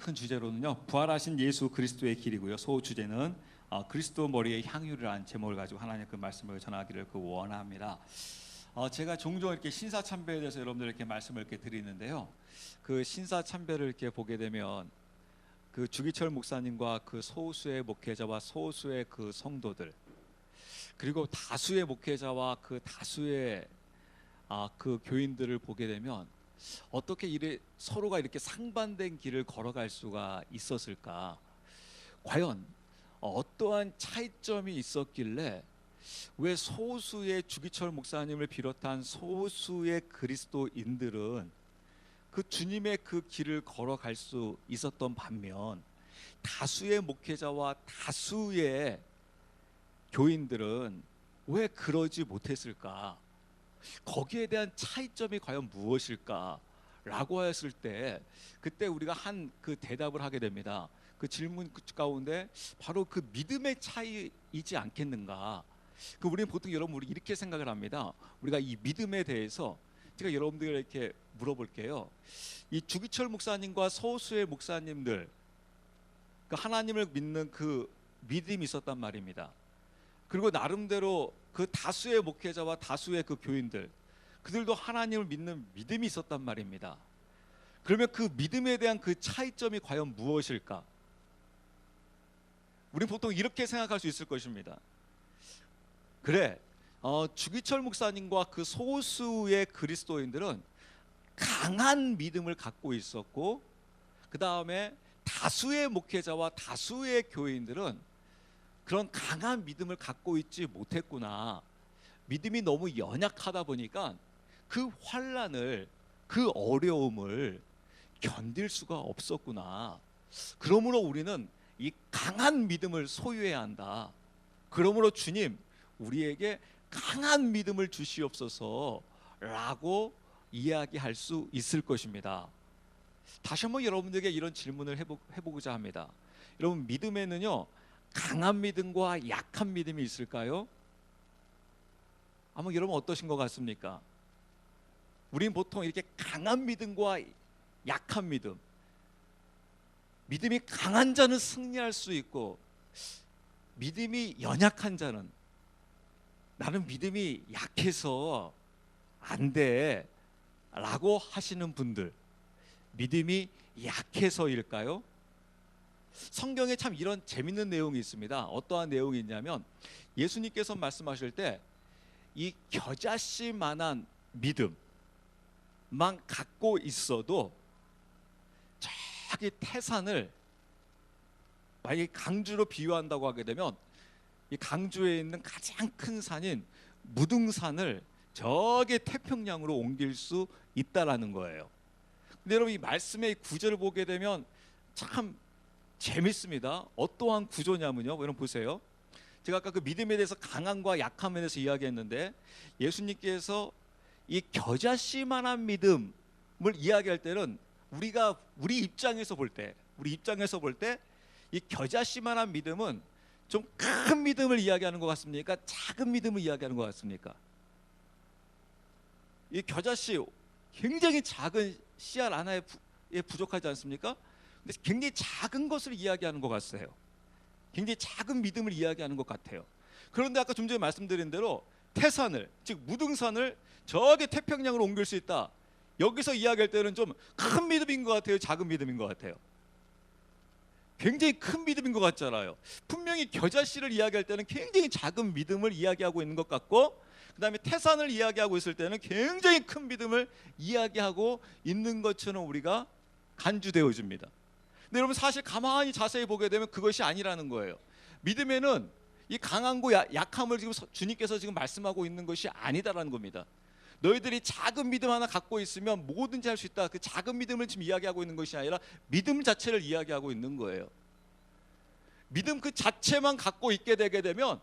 큰 주제로는요, 부활하신 예수 그리스도의 길이고요. 소 주제는 그리스도 머리에 향유라는 제목을 가지고 하나님 그 말씀을 전하기를 원합니다. 제가 종종 이렇게 신사참배에 대해서 여러분들 이렇게 말씀을 이렇게 드리는데요, 그 신사참배를 이렇게 보게 되면 그 주기철 목사님과 그 소수의 목회자와 소수의 그 성도들, 그리고 다수의 목회자와 그 다수의 그 교인들을 보게 되면 어떻게 서로가 이렇게 상반된 길을 걸어갈 수가 있었을까? 과연 어떠한 차이점이 있었길래 왜 소수의 주기철 목사님을 비롯한 소수의 그리스도인들은 그 주님의 그 길을 걸어갈 수 있었던 반면 다수의 목회자와 다수의 교인들은 왜 그러지 못했을까? 거기에 대한 차이점이 과연 무엇일까? 라고 했을 때 그때 우리가 한 그 대답을 하게 됩니다. 그 질문 가운데 바로 그 믿음의 차이이지 않겠는가? 우리는 보통 우리 이렇게 생각을 합니다. 우리가 이 믿음에 대해서 제가 여러분들에게 물어볼게요. 이 주기철 목사님과 소수의 목사님들, 그 하나님을 믿는 그 믿음이 있었단 말입니다. 그리고 나름대로 그 다수의 목회자와 다수의 그 교인들, 그들도 하나님을 믿는 믿음이 있었단 말입니다. 그러면 그 믿음에 대한 그 차이점이 과연 무엇일까? 우리는 보통 이렇게 생각할 수 있을 것입니다. 그래, 주기철 목사님과 그 소수의 그리스도인들은 강한 믿음을 갖고 있었고, 그 다음에 다수의 목회자와 다수의 교인들은 그런 강한 믿음을 갖고 있지 못했구나. 믿음이 너무 연약하다 보니까 그 환난을, 그 어려움을 견딜 수가 없었구나. 그러므로 우리는 이 강한 믿음을 소유해야 한다. 그러므로 주님, 우리에게 강한 믿음을 주시옵소서 라고 이야기할 수 있을 것입니다. 다시 한번 여러분들에게 이런 질문을 해보고자 합니다. 여러분, 믿음에는요, 강한 믿음과 약한 믿음이 있을까요? 아마 여러분 어떠신 것 같습니까? 우리는 보통 이렇게 강한 믿음과 약한 믿음, 믿음이 강한 자는 승리할 수 있고 믿음이 연약한 자는 나는 믿음이 약해서 안 돼 라고 하시는 분들, 믿음이 약해서일까요? 성경에 참 이런 재밌는 내용이 있습니다. 어떠한 내용이 있냐면 예수님께서 말씀하실 때 이 겨자씨만한 믿음만 갖고 있어도 저기 태산을 만약에 강주로 비유한다고 하게 되면 이 강주에 있는 가장 큰 산인 무등산을 저기 태평양으로 옮길 수 있다라는 거예요. 근데 여러분, 이 말씀의 구절을 보게 되면 참 재밌습니다. 어떠한 구조냐면요, 여러분 보세요. 제가 아까 그 믿음에 대해서 강함과 약함에 대해서 이야기했는데 예수님께서 이 겨자씨만한 믿음을 이야기할 때는 우리 입장에서 볼 때 이 겨자씨만한 믿음은 좀 큰 믿음을 이야기하는 것 같습니까? 작은 믿음을 이야기하는 것 같습니까? 이 겨자씨 굉장히 작은 씨알 하나에 부족하지 않습니까? 근데 굉장히 작은 것을 이야기하는 것 같아요. 굉장히 작은 믿음을 이야기하는 것 같아요. 그런데 아까 좀 전에 말씀드린 대로 태산을, 즉 무등산을 저기 태평양으로 옮길 수 있다. 여기서 이야기할 때는 좀 큰 믿음인 것 같아요? 작은 믿음인 것 같아요? 굉장히 큰 믿음인 것 같잖아요. 분명히 겨자씨를 이야기할 때는 굉장히 작은 믿음을 이야기하고 있는 것 같고, 그 다음에 태산을 이야기하고 있을 때는 굉장히 큰 믿음을 이야기하고 있는 것처럼 우리가 간주되어집니다. 근데 여러분, 사실 가만히 자세히 보게 되면 그것이 아니라는 거예요. 믿음에는 이 강함과 약함을 지금 주님께서 지금 말씀하고 있는 것이 아니다라는 겁니다. 너희들이 작은 믿음 하나 갖고 있으면 뭐든지 할 수 있다. 그 작은 믿음을 지금 이야기하고 있는 것이 아니라 믿음 자체를 이야기하고 있는 거예요. 믿음 그 자체만 갖고 있게 되게 되면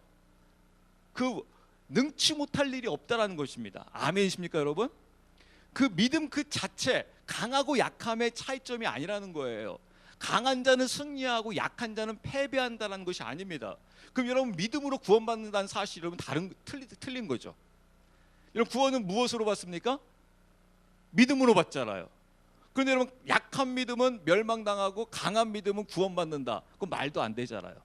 그 능치 못할 일이 없다라는 것입니다. 아멘이십니까, 여러분? 그 믿음 그 자체, 강하고 약함의 차이점이 아니라는 거예요. 강한 자는 승리하고 약한 자는 패배한다는 것이 아닙니다. 그럼 여러분, 믿음으로 구원받는다는 사실이 여러분 틀린 거죠. 여러분, 구원은 무엇으로 받습니까? 믿음으로 받잖아요. 그런데 여러분, 약한 믿음은 멸망당하고 강한 믿음은 구원받는다. 그건 말도 안 되잖아요.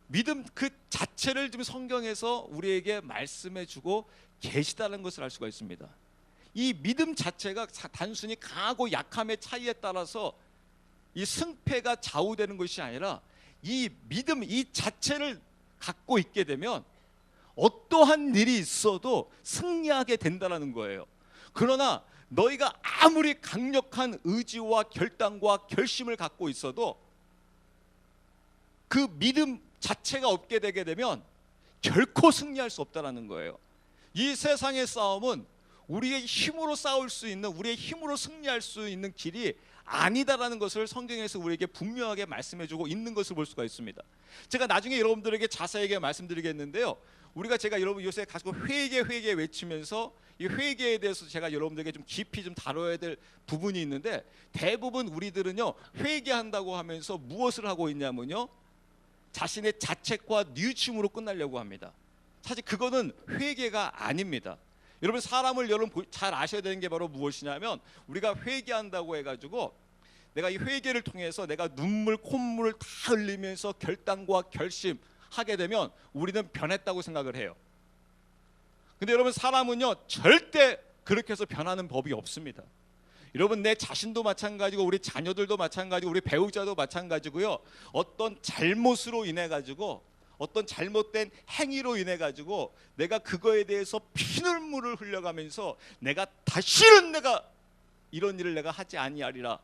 믿음 그 자체를 지금 성경에서 우리에게 말씀해주고 계시다는 것을 알 수가 있습니다. 이 믿음 자체가 단순히 강하고 약함의 차이에 따라서 이 승패가 좌우되는 것이 아니라 이 믿음 이 자체를 갖고 있게 되면 어떠한 일이 있어도 승리하게 된다는 거예요. 그러나 너희가 아무리 강력한 의지와 결단과 결심을 갖고 있어도 그 믿음 자체가 없게 되게 되면 결코 승리할 수 없다는 거예요. 이 세상의 싸움은 우리의 힘으로 싸울 수 있는, 우리의 힘으로 승리할 수 있는 길이 아니다라는 것을 성경에서 우리에게 분명하게 말씀해주고 있는 것을 볼 수가 있습니다. 제가 나중에 여러분들에게 자세하게 말씀드리겠는데요, 제가 여러분 요새 가지고 회개 외치면서 이 회개에 대해서 제가 여러분들에게 좀 깊이 좀 다뤄야 될 부분이 있는데, 대부분 우리들은요 회개한다고 하면서 무엇을 하고 있냐면요, 자신의 자책과 뉘우침으로 끝나려고 합니다. 사실 그거는 회개가 아닙니다. 여러분, 사람을 여러분 잘 아셔야 되는 게 바로 무엇이냐면, 우리가 회개한다고 해가지고 내가 이 회개를 통해서 내가 눈물 콧물을 다 흘리면서 결단과 결심하게 되면 우리는 변했다고 생각을 해요. 근데 여러분, 사람은요 절대 그렇게 해서 변하는 법이 없습니다. 여러분, 내 자신도 마찬가지고 우리 자녀들도 마찬가지고 우리 배우자도 마찬가지고요, 어떤 잘못으로 인해 가지고 어떤 잘못된 행위로 인해 가지고 내가 그거에 대해서 피눈물을 흘려가면서 내가 다시는 내가 이런 일을 내가 하지 아니하리라,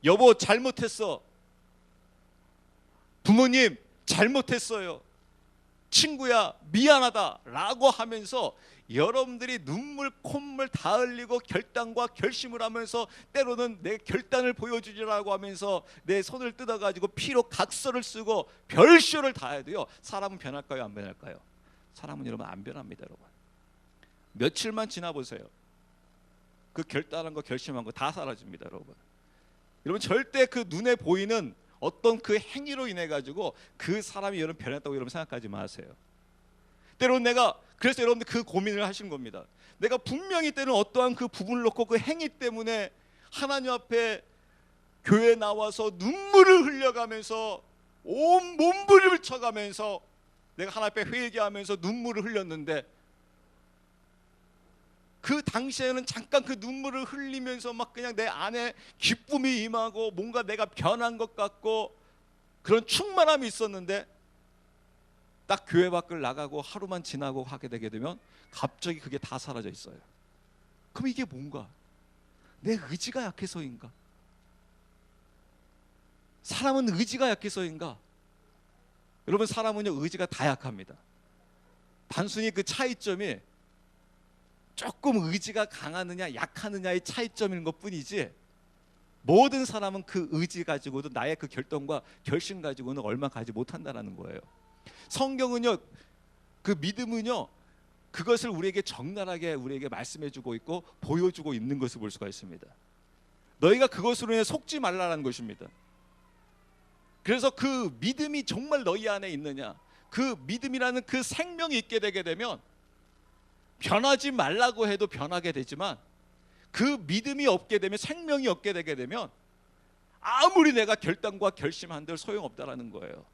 여보 잘못했어, 부모님 잘못했어요, 친구야 미안하다 라고 하면서 여러분들이 눈물 콧물 다 흘리고 결단과 결심을 하면서 때로는 내 결단을 보여주리라고 하면서 내 손을 뜯어가지고 피로 각서를 쓰고 별쇼를 다 해도요, 사람은 변할까요 안 변할까요? 사람은 여러분 안 변합니다. 여러분, 며칠만 지나보세요. 그 결단한 거 결심한 거 다 사라집니다. 여러분 절대 그 눈에 보이는 어떤 그 행위로 인해 가지고 그 사람이 여러분 변했다고 여러분 생각하지 마세요. 때로는 그래서 여러분들 그 고민을 하시는 겁니다. 내가 분명히 때는 어떠한 그 부분을 놓고 그 행위 때문에 하나님 앞에 교회에 나와서 눈물을 흘려가면서 온 몸부림을 쳐가면서 내가 하나님 앞에 회개하면서 눈물을 흘렸는데, 그 당시에는 잠깐 그 눈물을 흘리면서 막 그냥 내 안에 기쁨이 임하고 뭔가 내가 변한 것 같고 그런 충만함이 있었는데, 딱 교회 밖을 나가고 하루만 지나고 하게 되게 되면 갑자기 그게 다 사라져 있어요. 그럼 이게 뭔가? 내 의지가 약해서인가? 사람은 의지가 약해서인가? 여러분, 사람은요 의지가 다 약합니다. 단순히 그 차이점이 조금 의지가 강하느냐 약하느냐의 차이점인 것 뿐이지, 모든 사람은 그 의지 가지고도 나의 그 결단과 결심 가지고는 얼마 가지 못한다는 거예요. 성경은요 그 믿음은요 그것을 우리에게 적나라하게 우리에게 말씀해주고 있고 보여주고 있는 것을 볼 수가 있습니다. 너희가 그것으로 인해 속지 말라라는 것입니다. 그래서 그 믿음이 정말 너희 안에 있느냐, 그 믿음이라는 그 생명이 있게 되게 되면 변하지 말라고 해도 변하게 되지만, 그 믿음이 없게 되면, 생명이 없게 되게 되면 아무리 내가 결단과 결심한들 소용없다라는 거예요.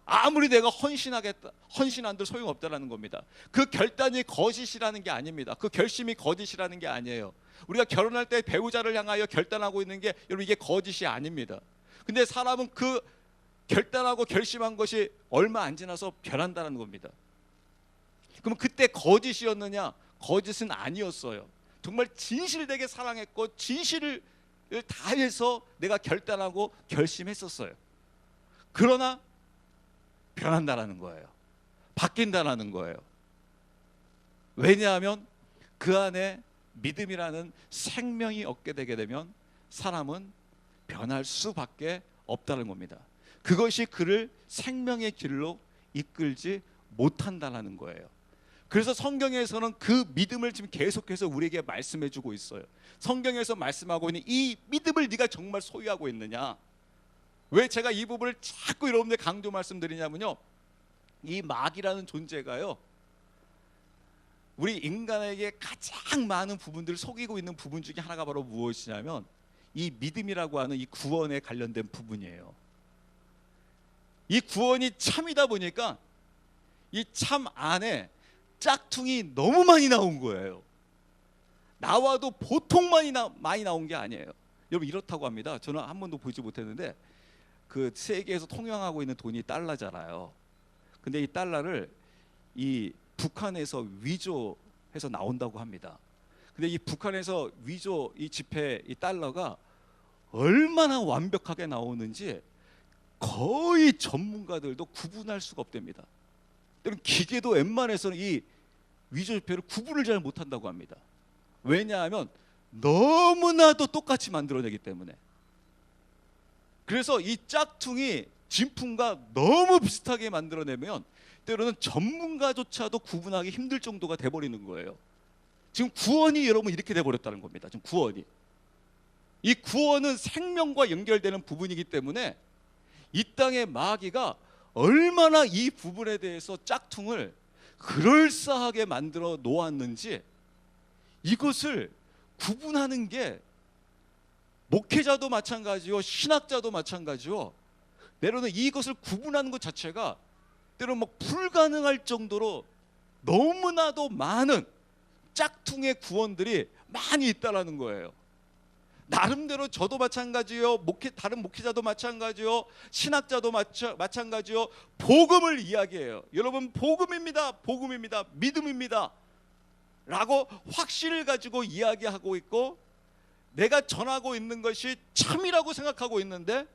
아무리 내가 헌신한들 소용없다라는 겁니다. 그 결단이 거짓이라는 게 아닙니다. 그 결심이 거짓이라는 게 아니에요. 우리가 결혼할 때 배우자를 향하여 결단하고 있는 게 여러분 이게 거짓이 아닙니다. 근데 사람은 그 결단하고 결심한 것이 얼마 안 지나서 변한다는 겁니다. 그럼 그때 거짓이었느냐? 거짓은 아니었어요. 정말 진실되게 사랑했고 진실을 다해서 내가 결단하고 결심했었어요. 그러나 변한다라는 거예요. 바뀐다라는 거예요. 왜냐하면 그 안에 믿음이라는 생명이 없게 되게 되면 사람은 변할 수밖에 없다는 겁니다. 그것이 그를 생명의 길로 이끌지 못한다는 거예요. 그래서 성경에서는 그 믿음을 지금 계속해서 우리에게 말씀해주고 있어요. 성경에서 말씀하고 있는 이 믿음을 네가 정말 소유하고 있느냐. 왜 제가 이 부분을 자꾸 여러분들 강조 말씀드리냐면요, 이 마귀라는 존재가요 우리 인간에게 가장 많은 부분들을 속이고 있는 부분 중에 하나가 바로 무엇이냐면 이 믿음이라고 하는 이 구원에 관련된 부분이에요. 이 구원이 참이다 보니까 이 참 안에 짝퉁이 너무 많이 나온 거예요. 나와도 보통 많이 나온 게 아니에요. 여러분 이렇다고 합니다. 저는 한 번도 보지 못했는데 그 세계에서 통용하고 있는 돈이 달러잖아요. 근데 이 달러를 이 북한에서 위조해서 나온다고 합니다. 근데 이 북한에서 위조 이 지폐 이 달러가 얼마나 완벽하게 나오는지 거의 전문가들도 구분할 수가 없답니다. 때론 기계도 웬만해서는 이 위조 지폐를 구분을 잘 못한다고 합니다. 왜냐하면 너무나도 똑같이 만들어내기 때문에. 그래서 이 짝퉁이 진품과 너무 비슷하게 만들어내면 때로는 전문가조차도 구분하기 힘들 정도가 돼버리는 거예요. 지금 구원이 여러분 이렇게 돼버렸다는 겁니다. 지금 구원이. 이 구원은 생명과 연결되는 부분이기 때문에 이 땅의 마귀가 얼마나 이 부분에 대해서 짝퉁을 그럴싸하게 만들어 놓았는지 이것을 구분하는 게 목회자도 마찬가지요, 신학자도 마찬가지요. 때로는 이것을 구분하는 것 자체가 때로는 뭐 불가능할 정도로 너무나도 많은 짝퉁의 구원들이 많이 있다라는 거예요. 나름대로 저도 마찬가지요, 다른 목회자도 마찬가지요, 신학자도 마찬가지요. 복음을 이야기해요. 여러분 복음입니다, 복음입니다, 믿음입니다 라고 확신을 가지고 이야기하고 있고 내가 전하고 있는 것이 참이라고 생각하고 있는데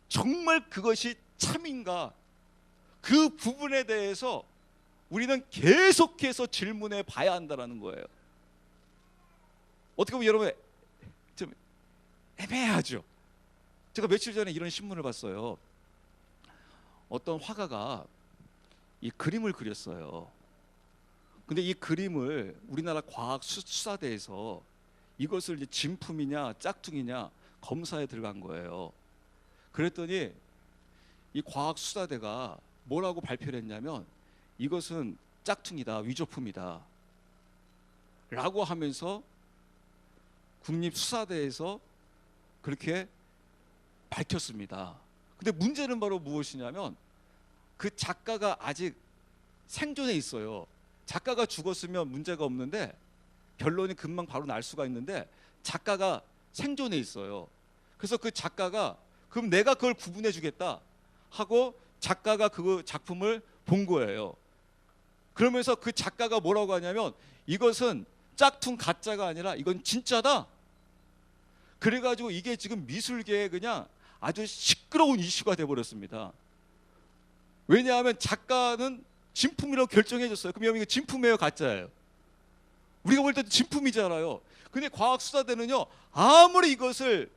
정말 그것이 참인가? 그 부분에 대해서 우리는 계속해서 질문해 봐야 한다는 거예요. 어떻게 보면 여러분 좀 애매하죠. 제가 며칠 전에 이런 신문을 봤어요. 어떤 화가가 이 그림을 그렸어요. 근데 이 그림을 우리나라 과학수사대에서 이것을 이제 진품이냐 짝퉁이냐 검사에 들어간 거예요. 그랬더니 이 과학수사대가 뭐라고 발표를 했냐면 이것은 짝퉁이다, 위조품이다 라고 하면서 국립수사대에서 그렇게 밝혔습니다. 근데 문제는 바로 무엇이냐면 그 작가가 아직 생존해 있어요. 작가가 죽었으면 문제가 없는데 결론이 금방 바로 날 수가 있는데 작가가 생존해 있어요. 그래서 그 작가가 그럼 내가 그걸 구분해 주겠다 하고 작가가 그 작품을 본 거예요. 그러면서 그 작가가 뭐라고 하냐면 이것은 짝퉁 가짜가 아니라 이건 진짜다. 그래가지고 이게 지금 미술계에 그냥 아주 시끄러운 이슈가 돼버렸습니다. 왜냐하면 작가는 진품이라고 결정해줬어요. 그럼 이거 진품이에요, 가짜예요? 우리가 볼 때도 진품이잖아요. 근데 과학수사대는요 아무리 이것을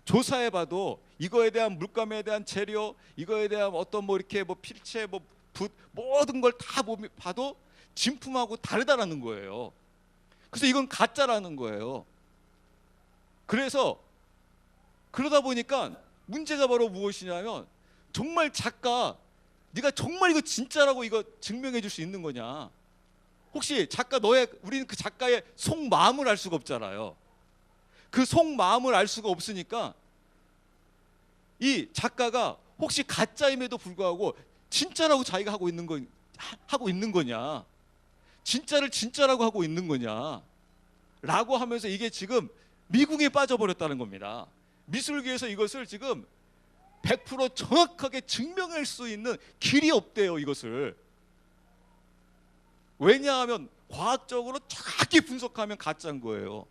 조사해봐도 이거에 대한 물감에 대한 재료, 이거에 대한 어떤 뭐 이렇게 뭐 필체, 뭐 붓, 모든 걸 다 봐도 진품하고 다르다라는 거예요. 그래서 이건 가짜라는 거예요. 그래서 그러다 보니까 문제가 바로 무엇이냐면 정말 작가, 네가 정말 이거 진짜라고 이거 증명해 줄 수 있는 거냐? 혹시 작가 우리는 그 작가의 속마음을 알 수가 없잖아요. 그 속마음을 알 수가 없으니까 이 작가가 혹시 가짜임에도 불구하고 진짜라고 자기가 하고 있는 거냐? 진짜를 진짜라고 하고 있는 거냐? 라고 하면서 이게 지금 미궁에 빠져버렸다는 겁니다. 미술계에서 이것을 지금 100% 정확하게 증명할 수 있는 길이 없대요, 이것을. 왜냐하면 과학적으로 정확히 분석하면 가짜인 거예요.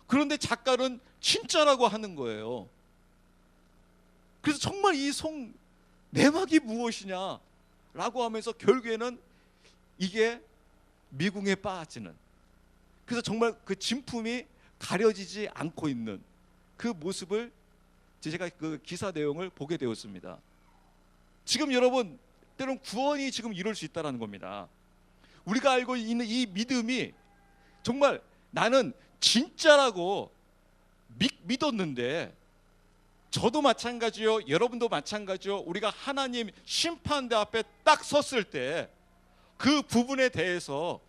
그런데 작가는 진짜라고 하는 거예요. 그래서 정말 이 내막이 무엇이냐라고 하면서 결국에는 이게 미궁에 빠지는, 그래서 정말 그 진품이 가려지지 않고 있는 그 모습을 제가 그 기사 내용을 보게 되었습니다. 지금 여러분 때론 구원이 지금 이룰 수 있다는 겁니다. 우리가 알고 있는 이 믿음이 정말 나는 진짜라고 믿었는데, 저도 마찬가지요, 여러분도 마찬가지요. 우리가 하나님 심판대 앞에 딱 섰을 때 그 부분에 대해서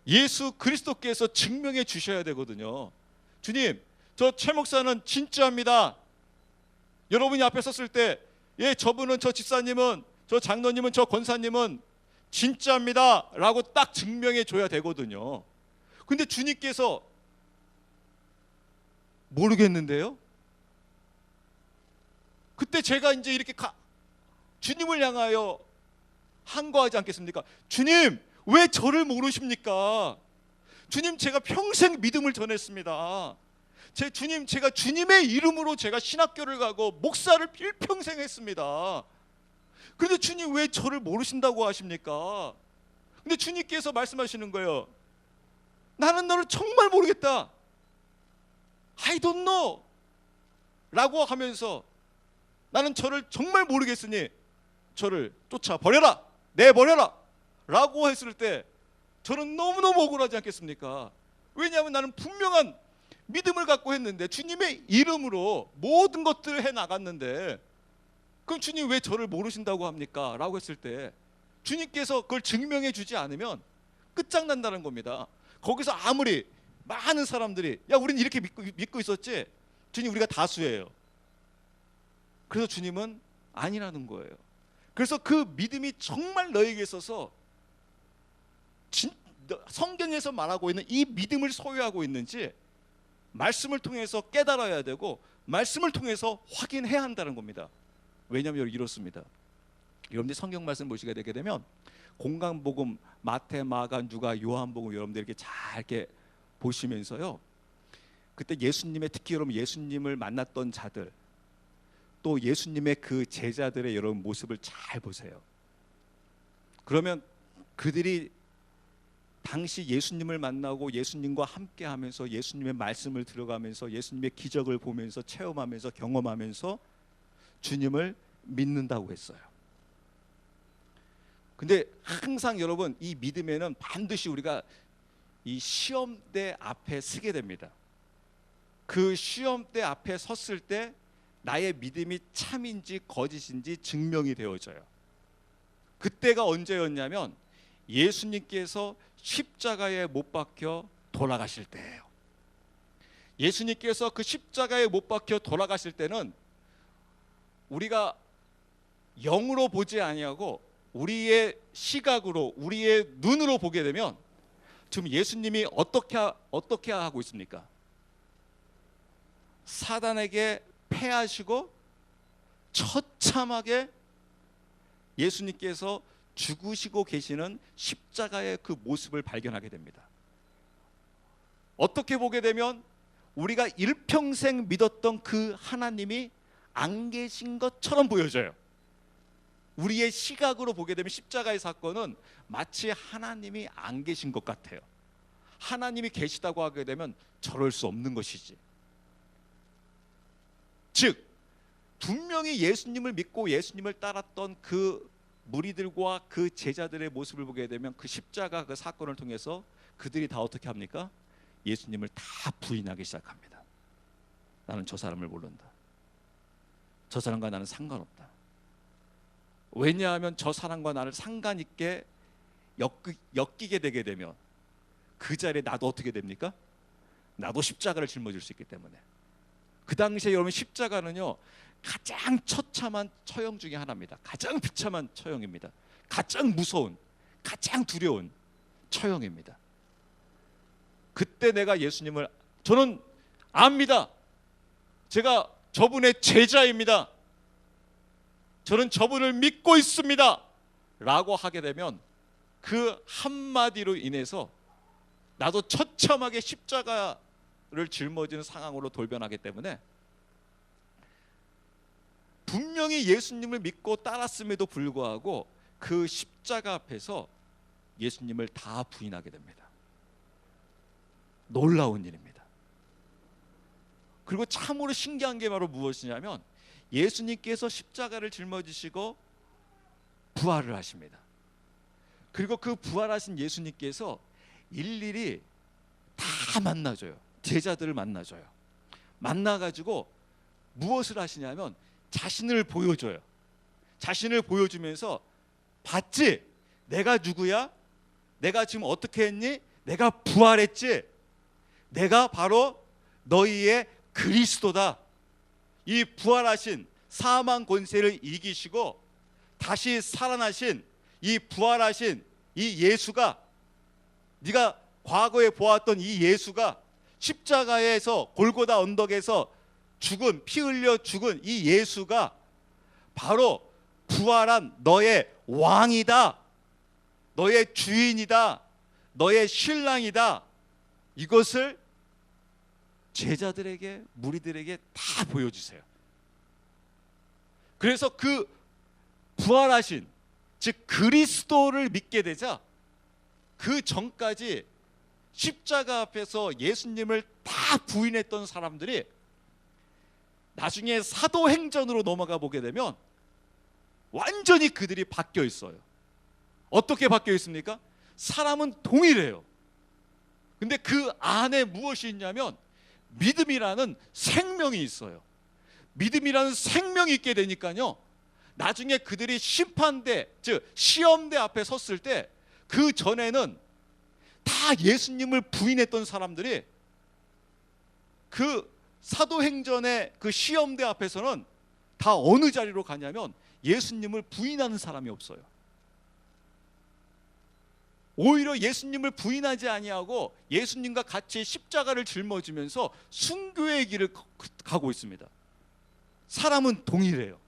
예수 그리스도께서 증명해 주셔야 되거든요. 주님, 저 최 목사는 진짜입니다. 여러분이 앞에 섰을 때, 예, 저분은, 저 집사님은, 저 장로님은, 저 권사님은 진짜입니다 라고 딱 증명해 줘야 되거든요. 근데 주님께서 모르겠는데요? 그때 제가 이제 이렇게 주님을 향하여 항거하지 않겠습니까? 주님, 왜 저를 모르십니까? 주님, 제가 평생 믿음을 전했습니다. 주님, 제가 주님의 이름으로 제가 신학교를 가고 목사를 일평생 했습니다. 그런데 주님, 왜 저를 모르신다고 하십니까? 근데 주님께서 말씀하시는 거예요. 나는 너를 정말 모르겠다. I don't know 라고 하면서, 나는 저를 정말 모르겠으니 저를 쫓아버려라, 내버려라 라고 했을 때 저는 너무너무 억울하지 않겠습니까? 왜냐하면 나는 분명한 믿음을 갖고 했는데, 주님의 이름으로 모든 것들을 해나갔는데, 그럼 주님 왜 저를 모르신다고 합니까? 라고 했을 때 주님께서 그걸 증명해 주지 않으면 끝장난다는 겁니다. 거기서 아무리 많은 사람들이, 야, 우리는 이렇게 믿고 있었지, 주님, 우리가 다수예요. 그래서 주님은 아니라는 거예요. 그래서 그 믿음이 정말 너에게 있어서 성경에서 말하고 있는 이 믿음을 소유하고 있는지 말씀을 통해서 깨달아야 되고, 말씀을 통해서 확인해야 한다는 겁니다. 왜냐하면 이렇습니다. 여러분들이 성경 말씀 보시게 되게 되면 공강복음, 마태, 마가, 누가, 요한복음 여러분들 이렇게 잘 이렇게 보시면서요, 그때 예수님의, 특히 여러분 예수님을 만났던 자들, 또 예수님의 그 제자들의 여러분 모습을 잘 보세요. 그러면 그들이 당시 예수님을 만나고 예수님과 함께 하면서 예수님의 말씀을 들어가면서 예수님의 기적을 보면서 체험하면서 경험하면서 주님을 믿는다고 했어요. 근데 항상 여러분, 이 믿음에는 반드시 우리가 이 시험대 앞에 서게 됩니다. 그 시험대 앞에 섰을 때 나의 믿음이 참인지 거짓인지 증명이 되어져요. 그때가 언제였냐면 예수님께서 십자가에 못 박혀 돌아가실 때예요. 예수님께서 그 십자가에 못 박혀 돌아가실 때는 우리가 영으로 보지 아니하고 우리의 시각으로, 우리의 눈으로 보게 되면 지금 예수님이 어떻게 하고 있습니까? 사단에게 패하시고 처참하게 예수님께서 죽으시고 계시는 십자가의 그 모습을 발견하게 됩니다. 어떻게 보게 되면 우리가 일평생 믿었던 그 하나님이 안 계신 것처럼 보여져요. 우리의 시각으로 보게 되면 십자가의 사건은 마치 하나님이 안 계신 것 같아요. 하나님이 계시다고 하게 되면 저럴 수 없는 것이지. 즉 분명히 예수님을 믿고 예수님을 따랐던 그 무리들과 그 제자들의 모습을 보게 되면 그 십자가 그 사건을 통해서 그들이 다 어떻게 합니까? 예수님을 다 부인하기 시작합니다. 나는 저 사람을 모른다. 저 사람과 나는 상관없다. 왜냐하면 저 사람과 나를 상관 있게 엮이게 되게 되면 그 자리에 나도 어떻게 됩니까? 나도 십자가를 짊어질 수 있기 때문에. 그 당시에 여러분 십자가는요 가장 처참한 처형 중에 하나입니다. 가장 비참한 처형입니다. 가장 무서운, 가장 두려운 처형입니다. 그때 내가 예수님을, 저는 압니다. 제가 저분의 제자입니다. 저는 저분을 믿고 있습니다 라고 하게 되면 그 한마디로 인해서 나도 처참하게 십자가를 짊어지는 상황으로 돌변하기 때문에 분명히 예수님을 믿고 따랐음에도 불구하고 그 십자가 앞에서 예수님을 다 부인하게 됩니다. 놀라운 일입니다. 그리고 참으로 신기한 게 바로 무엇이냐면 예수님께서 십자가를 짊어지시고 부활을 하십니다. 그리고 그 부활하신 예수님께서 일일이 다 만나줘요. 제자들을 만나줘요. 만나가지고 무엇을 하시냐면 자신을 보여줘요. 자신을 보여주면서 봤지? 내가 누구야? 내가 지금 어떻게 했니? 내가 부활했지. 내가 바로 너희의 그리스도다. 이 부활하신 사망 권세를 이기시고 다시 살아나신 이 부활하신 이 예수가, 네가 과거에 보았던 이 예수가, 십자가에서 골고다 언덕에서 죽은, 피 흘려 죽은 이 예수가 바로 부활한 너의 왕이다, 너의 주인이다, 너의 신랑이다. 이것을 제자들에게, 무리들에게 다 보여주세요. 그래서 그 부활하신, 즉 그리스도를 믿게 되자 그 전까지 십자가 앞에서 예수님을 다 부인했던 사람들이 나중에 사도행전으로 넘어가 보게 되면 완전히 그들이 바뀌어 있어요. 어떻게 바뀌어 있습니까? 사람은 동일해요. 근데 그 안에 무엇이 있냐면 믿음이라는 생명이 있어요. 믿음이라는 생명이 있게 되니까요, 나중에 그들이 심판대, 즉 시험대 앞에 섰을 때 그 전에는 다 예수님을 부인했던 사람들이 그 사도행전의 그 시험대 앞에서는 다 어느 자리로 가냐면 예수님을 부인하는 사람이 없어요. 오히려 예수님을 부인하지 아니하고 예수님과 같이 십자가를 짊어지면서 순교의 길을 가고 있습니다. 사람은 동일해요.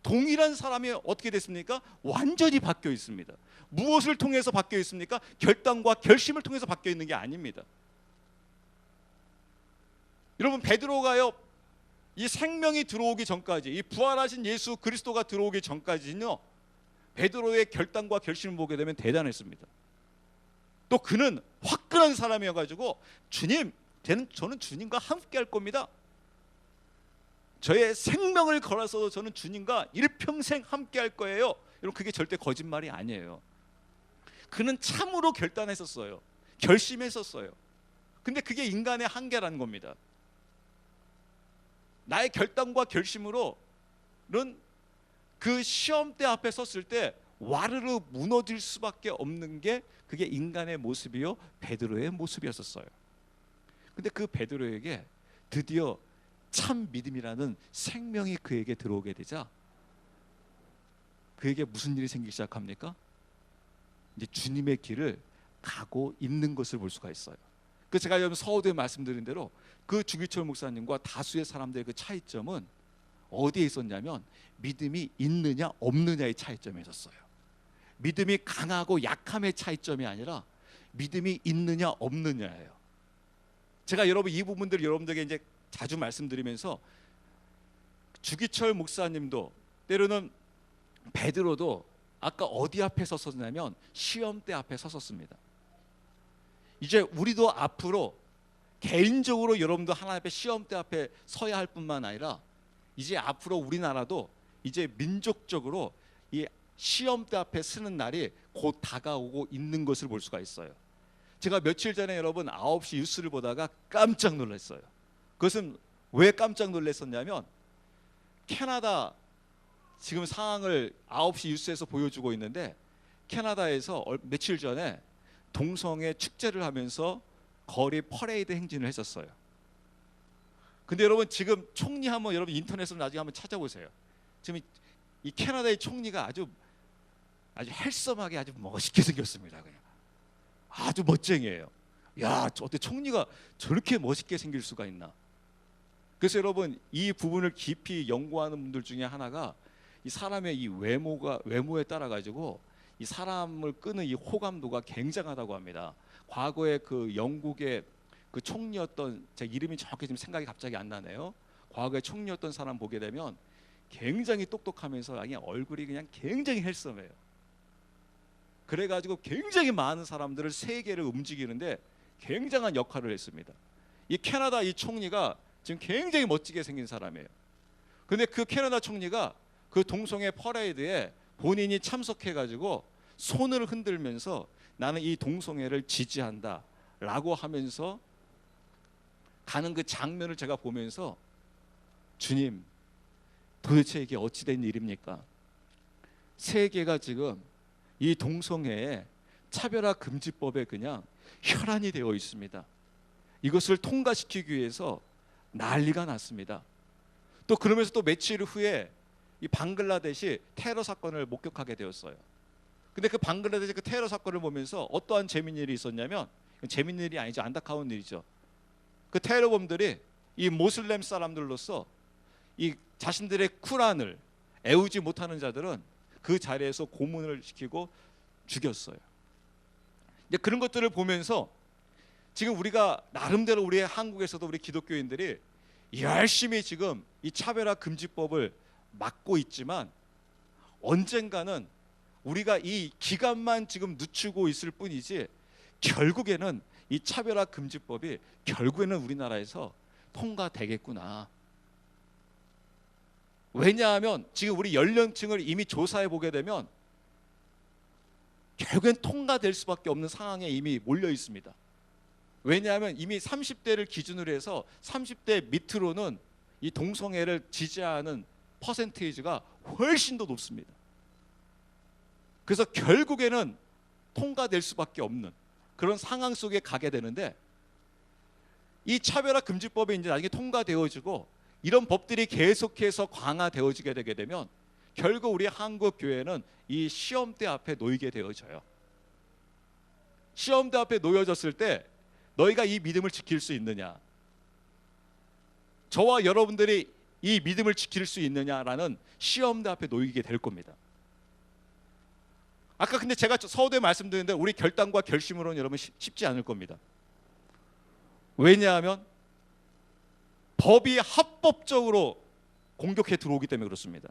동일한 사람이 어떻게 됐습니까? 완전히 바뀌어 있습니다. 무엇을 통해서 바뀌어 있습니까? 결단과 결심을 통해서 바뀌어 있는 게 아닙니다. 여러분, 베드로가요, 이 생명이 들어오기 전까지, 이 부활하신 예수 그리스도가 들어오기 전까지는요, 베드로의 결단과 결심을 보게 되면 대단했습니다. 또 그는 화끈한 사람이어가지고, 주님, 저는 주님과 함께 할 겁니다. 저의 생명을 걸어서도 저는 주님과 일평생 함께 할 거예요. 여러분, 그게 절대 거짓말이 아니에요. 그는 참으로 결단했었어요. 결심했었어요. 근데 그게 인간의 한계라는 겁니다. 나의 결단과 결심으로는 그 시험대 앞에 섰을 때 와르르 무너질 수밖에 없는 게 그게 인간의 모습이요, 베드로의 모습이었었어요. 근데 그 베드로에게 드디어 참 믿음이라는 생명이 그에게 들어오게 되자 그에게 무슨 일이 생기기 시작합니까? 이제 주님의 길을 가고 있는 것을 볼 수가 있어요. 그 제가 여러분 서두에 말씀드린 대로 그 주기철 목사님과 다수의 사람들의 그 차이점은 어디에 있었냐면 믿음이 있느냐 없느냐의 차이점에 있었어요. 믿음이 강하고 약함의 차이점이 아니라 믿음이 있느냐 없느냐예요. 제가 여러분 이 부분들 여러분들에게 이제 자주 말씀드리면서 주기철 목사님도 때로는 베드로도 아까 어디 앞에 섰었냐면 시험대 앞에 섰었습니다. 이제 우리도 앞으로 개인적으로 여러분도 하나님 앞에 시험대 앞에 서야 할 뿐만 아니라 이제 앞으로 우리나라도 이제 민족적으로 이 시험대 앞에 서는 날이 곧 다가오고 있는 것을 볼 수가 있어요. 제가 며칠 전에 여러분 9시 뉴스를 보다가 깜짝 놀랐어요. 그것은 왜 깜짝 놀랐었냐면 캐나다 지금 상황을 9시 뉴스에서 보여주고 있는데 캐나다에서 며칠 전에 동성애 축제를 하면서 거리 퍼레이드 행진을 했었어요. 근데 여러분 지금 총리 한번 여러분 인터넷으로 나중에 한번 찾아보세요. 지금 이 캐나다의 총리가 아주 헬섬하게 아주 멋있게 생겼습니다. 그냥 아주 멋쟁이에요. 야, 어떻게 총리가 저렇게 멋있게 생길 수가 있나? 그래서 여러분 이 부분을 깊이 연구하는 분들 중에 하나가 이 사람의 이 외모에 따라 가지고 이 사람을 끄는 이 호감도가 굉장하다고 합니다. 과거에 그 영국의 그 총리였던, 제 이름이 정확히 지금 생각이 갑자기 안 나네요. 과거에 총리였던 사람 보게 되면 굉장히 똑똑하면서 그냥 얼굴이 그냥 굉장히 헬섬해요. 그래가지고 굉장히 많은 사람들을 세계를 움직이는데 굉장한 역할을 했습니다. 이 캐나다 이 총리가 지금 굉장히 멋지게 생긴 사람이에요. 근데 그 캐나다 총리가 그 동성애 퍼레이드에 본인이 참석해가지고 손을 흔들면서 나는 이 동성애를 지지한다 라고 하면서 가는 그 장면을 제가 보면서 주님, 도대체 이게 어찌된 일입니까? 세계가 지금 이 동성애의 차별화 금지법에 그냥 혈안이 되어 있습니다. 이것을 통과시키기 위해서 난리가 났습니다. 또 그러면서 또 며칠 후에 이 방글라데시 테러 사건을 목격하게 되었어요. 근데 그 방글라데시 그 테러 사건을 보면서 어떠한 재미있는 일이 있었냐면, 재미있는 일이 아니죠, 안타까운 일이죠. 그 테러범들이 이 모슬렘 사람들로서 이 자신들의 쿠란을 애우지 못하는 자들은 그 자리에서 고문을 시키고 죽였어요. 이제 그런 것들을 보면서 지금 우리가 나름대로 우리 한국에서도 우리 기독교인들이 열심히 지금 이 차별화 금지법을 막고 있지만, 언젠가는 우리가 이 기간만 지금 늦추고 있을 뿐이지 결국에는 이 차별화 금지법이 결국에는 우리나라에서 통과되겠구나. 왜냐하면 지금 우리 연령층을 이미 조사해 보게 되면 결국엔 통과될 수밖에 없는 상황에 이미 몰려 있습니다. 왜냐하면 이미 30대를 기준으로 해서 30대 밑으로는 이 동성애를 지지하는 퍼센테이지가 훨씬 더 높습니다. 그래서 결국에는 통과될 수밖에 없는 그런 상황 속에 가게 되는데, 이 차별화 금지법이 이제 나중에 통과되어지고 이런 법들이 계속해서 강화되어지게 되게 되면 결국 우리 한국 교회는 이 시험대 앞에 놓이게 되어져요. 시험대 앞에 놓여졌을 때 너희가 이 믿음을 지킬 수 있느냐, 저와 여러분들이 이 믿음을 지킬 수 있느냐라는 시험대 앞에 놓이게 될 겁니다. 아까 근데 제가 서두에 말씀드렸는데 우리 결단과 결심으로는 여러분 쉽지 않을 겁니다. 왜냐하면 법이 합법적으로 공격해 들어오기 때문에 그렇습니다.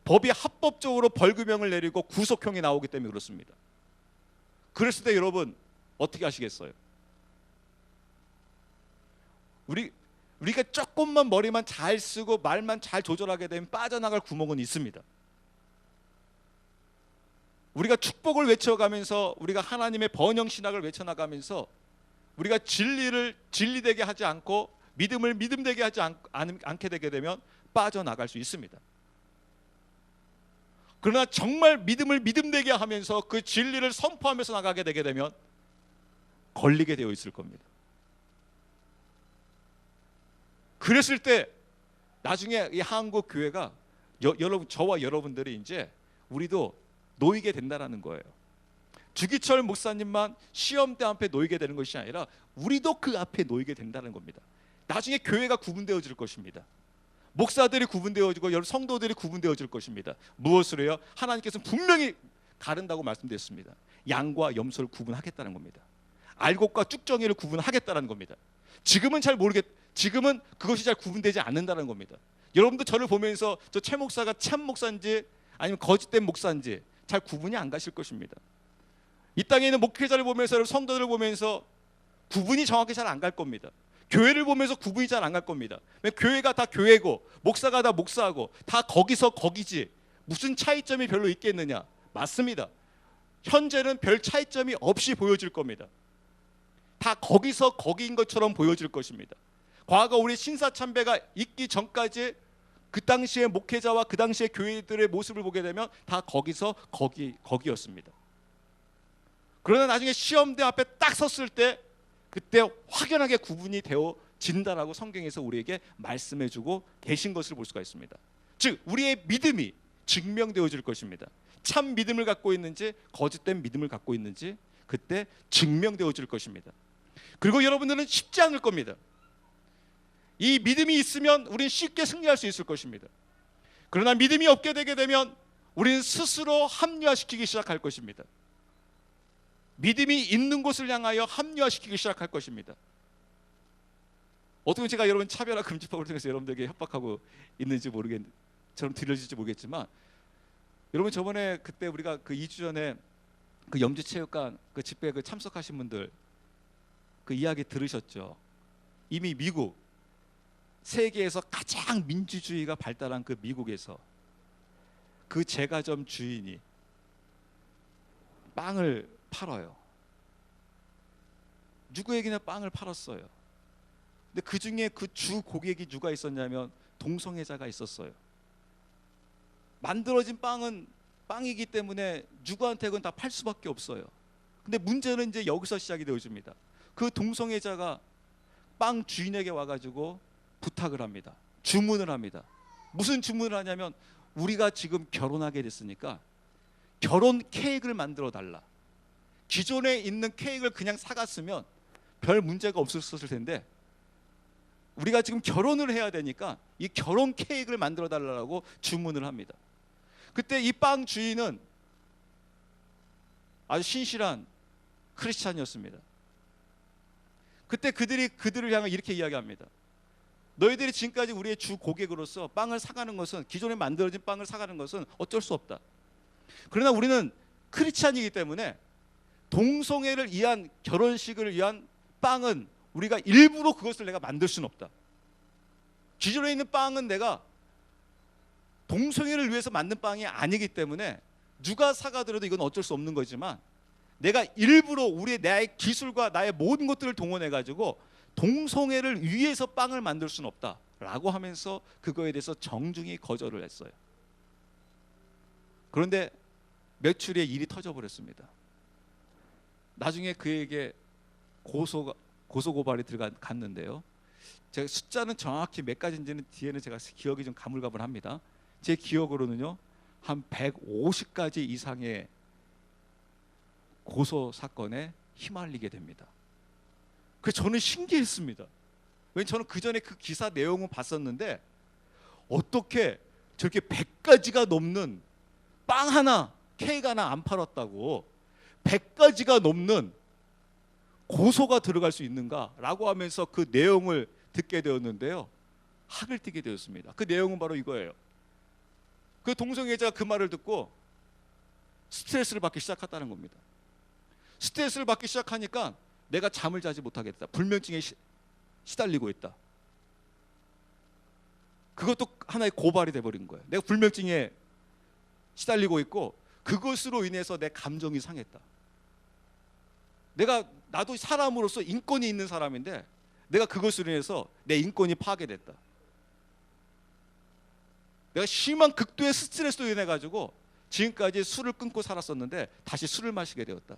법이 합법적으로 벌금형을 내리고 구속형이 나오기 때문에 그렇습니다. 그랬을 때 여러분 어떻게 하시겠어요? 우리가 조금만 머리만 잘 쓰고 말만 잘 조절하게 되면 빠져나갈 구멍은 있습니다. 우리가 축복을 외쳐가면서, 우리가 하나님의 번영 신학을 외쳐나가면서 우리가 진리를 진리되게 하지 않고 믿음을 믿음되게 하지 않게 되게 되면 빠져나갈 수 있습니다. 그러나 정말 믿음을 믿음되게 하면서 그 진리를 선포하면서 나가게 되게 되면 걸리게 되어 있을 겁니다. 그랬을 때 나중에 이 한국 교회가 여러분, 저와 여러분들이 이제 우리도 놓이게 된다라는 거예요. 주기철 목사님만 시험대 앞에 놓이게 되는 것이 아니라 우리도 그 앞에 놓이게 된다는 겁니다. 나중에 교회가 구분되어질 것입니다. 목사들이 구분되어지고 여러 성도들이 구분되어질 것입니다. 무엇으로 해요? 하나님께서는 분명히 가른다고 말씀드렸습니다. 양과 염소를 구분하겠다는 겁니다. 알곡과 쭉정이를 구분하겠다는 겁니다. 지금은 지금은 그것이 잘 구분되지 않는다는 겁니다. 여러분도 저를 보면서 저 최 목사가 참 목사인지 아니면 거짓된 목사인지 잘 구분이 안 가실 것입니다. 이 땅에 있는 목회자를 보면서, 성도들을 보면서 구분이 정확히 잘 안 갈 겁니다. 교회를 보면서 구분이 잘 안 갈 겁니다. 교회가 다 교회고 목사가 다 목사고 다 거기서 거기지 무슨 차이점이 별로 있겠느냐? 맞습니다. 현재는 별 차이점이 없이 보여질 겁니다. 다 거기서 거기인 것처럼 보여질 것입니다. 과거 우리 신사참배가 있기 전까지 그 당시의 목회자와 그 당시의 교회들의 모습을 보게 되면 다 거기서 거기였습니다. 그러나 나중에 시험대 앞에 딱 섰을 때 그때 확연하게 구분이 되어진다라고 성경에서 우리에게 말씀해주고 계신 것을 볼 수가 있습니다. 즉 우리의 믿음이 증명되어질 것입니다. 참 믿음을 갖고 있는지 거짓된 믿음을 갖고 있는지 그때 증명되어질 것입니다. 그리고 여러분들은 쉽지 않을 겁니다. 이 믿음이 있으면 우리는 쉽게 승리할 수 있을 것입니다. 그러나 믿음이 없게 되게 되면 우리는 스스로 합리화시키기 시작할 것입니다. 믿음이 있는 곳을 향하여 합리화시키기 시작할 것입니다. 어떻게 제가 여러분 차별화 금지법을 통해서 여러분들에게 협박하고 있는지 저는 들려질지 모르겠지만, 여러분 저번에 그때 우리가 그 2주 전에 그 영주체육관 그 집회 그 참석하신 분들 그 이야기 들으셨죠? 이미 미국, 세계에서 가장 민주주의가 발달한 그 미국에서 그 제과점 주인이 빵을 팔아요. 누구에게나 빵을 팔았어요. 근데 그 중에 그 주 고객이 누가 있었냐면 동성애자가 있었어요. 만들어진 빵은 빵이기 때문에 누구한테 그건 다 팔 수밖에 없어요. 근데 문제는 이제 여기서 시작이 되어집니다. 그 동성애자가 빵 주인에게 와가지고 부탁을 합니다. 주문을 합니다. 무슨 주문을 하냐면 우리가 지금 결혼하게 됐으니까 결혼 케이크를 만들어 달라. 기존에 있는 케이크를 그냥 사갔으면 별 문제가 없었을 텐데 우리가 지금 결혼을 해야 되니까 이 결혼 케이크를 만들어 달라고 주문을 합니다. 그때 이 빵 주인은 아주 신실한 크리스찬이었습니다. 그때 그들을 향해 이렇게 이야기합니다. 너희들이 지금까지 우리의 주 고객으로서 빵을 사가는 것은, 기존에 만들어진 빵을 사가는 것은 어쩔 수 없다. 그러나 우리는 크리스찬이기 때문에 동성애를 위한, 결혼식을 위한 빵은 우리가 일부러 그것을 내가 만들 수는 없다. 기존에 있는 빵은 내가 동성애를 위해서 만든 빵이 아니기 때문에 누가 사가더라도 이건 어쩔 수 없는 거지만 내가 일부러 나의 기술과 나의 모든 것들을 동원해 가지고 동성애를 위해서 빵을 만들 수는 없다라고 하면서 그거에 대해서 정중히 거절을 했어요. 그런데 며칠에 일이 터져버렸습니다. 나중에 그에게 고소고발이 들어갔는데요. 제가 숫자는 정확히 몇 가지인지는 뒤에는 제가 기억이 좀 가물가물합니다. 제 기억으로는요, 한 150가지 이상의 고소 사건에 휘말리게 됩니다. 그래서 저는 신기했습니다. 왜냐면 저는 그 전에 그 기사 내용을 봤었는데 어떻게 저렇게 100가지가 넘는 빵 하나, 케이크 하나 안 팔았다고 100가지가 넘는 고소가 들어갈 수 있는가라고 하면서 그 내용을 듣게 되었는데요. 학을 띠게 되었습니다. 그 내용은 바로 이거예요. 그 동성애자가 그 말을 듣고 스트레스를 받기 시작했다는 겁니다. 스트레스를 받기 시작하니까 내가 잠을 자지 못하겠다. 불면증에 시달리고 있다. 그것도 하나의 고발이 돼버린 거예요. 내가 불면증에 시달리고 있고 그것으로 인해서 내 감정이 상했다. 나도 사람으로서 인권이 있는 사람인데 내가 그것으로 인해서 내 인권이 파괴됐다. 내가 심한 극도의 스트레스로 인해 가지고 지금까지 술을 끊고 살았었는데 다시 술을 마시게 되었다.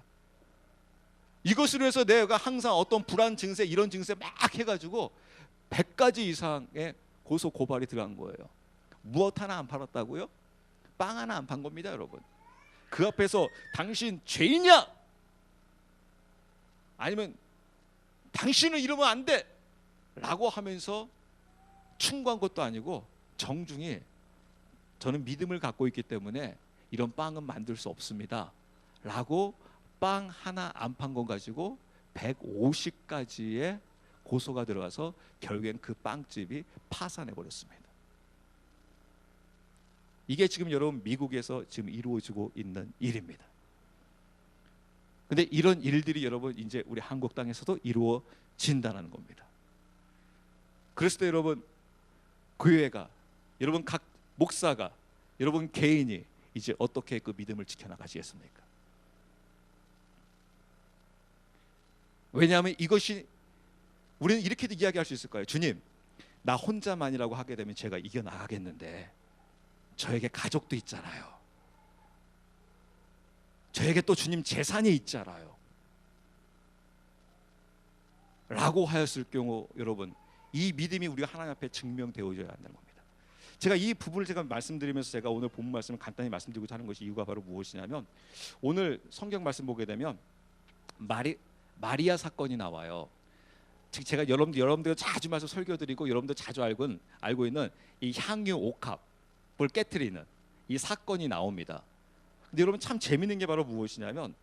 이것으로 해서 내가 항상 어떤 불안 증세, 이런 증세 막 해가지고 100가지 이상의 고소 고발이 들어간 거예요. 무엇 하나 안 팔았다고요? 빵 하나 안 판 겁니다, 여러분. 그 앞에서 당신 죄인이야? 아니면 당신은 이러면 안 돼! 라고 하면서 충고한 것도 아니고 정중히 저는 믿음을 갖고 있기 때문에 이런 빵은 만들 수 없습니다. 라고 빵 하나 안 판 거 가지고 150가지의 고소가 들어가서 결국엔 그 빵집이 파산해 버렸습니다. 이게 지금 여러분 미국에서 지금 이루어지고 있는 일입니다. 근데 이런 일들이 여러분 이제 우리 한국 땅에서도 이루어진다는 겁니다. 그래서 여러분 교회가, 여러분 각 목사가, 여러분 개인이 이제 어떻게 그 믿음을 지켜나가시겠습니까? 왜냐하면 이것이, 우리는 이렇게도 이야기할 수 있을 거예요. 주님, 나 혼자만이라고 하게 되면 제가 이겨나가겠는데 저에게 가족도 있잖아요. 저에게 또 주님 재산이 있잖아요. 라고 하였을 경우 여러분, 이 믿음이 우리가 하나님 앞에 증명되어져야 한다는 겁니다. 제가 이 부분을 제가 말씀드리면서 제가 오늘 본문 말씀을 간단히 말씀드리고자 하는 것이, 이유가 바로 무엇이냐면 오늘 성경 말씀 보게 되면 마리아 사건이 나와요. 즉 제가 여러분들 자주 말씀 설교드리고 여러분들 자주 알고 있는 이 향유 옥합을 깨트리는 이 사건이 나옵니다. 근데 여러분 참 재밌는 게 바로 무엇이냐면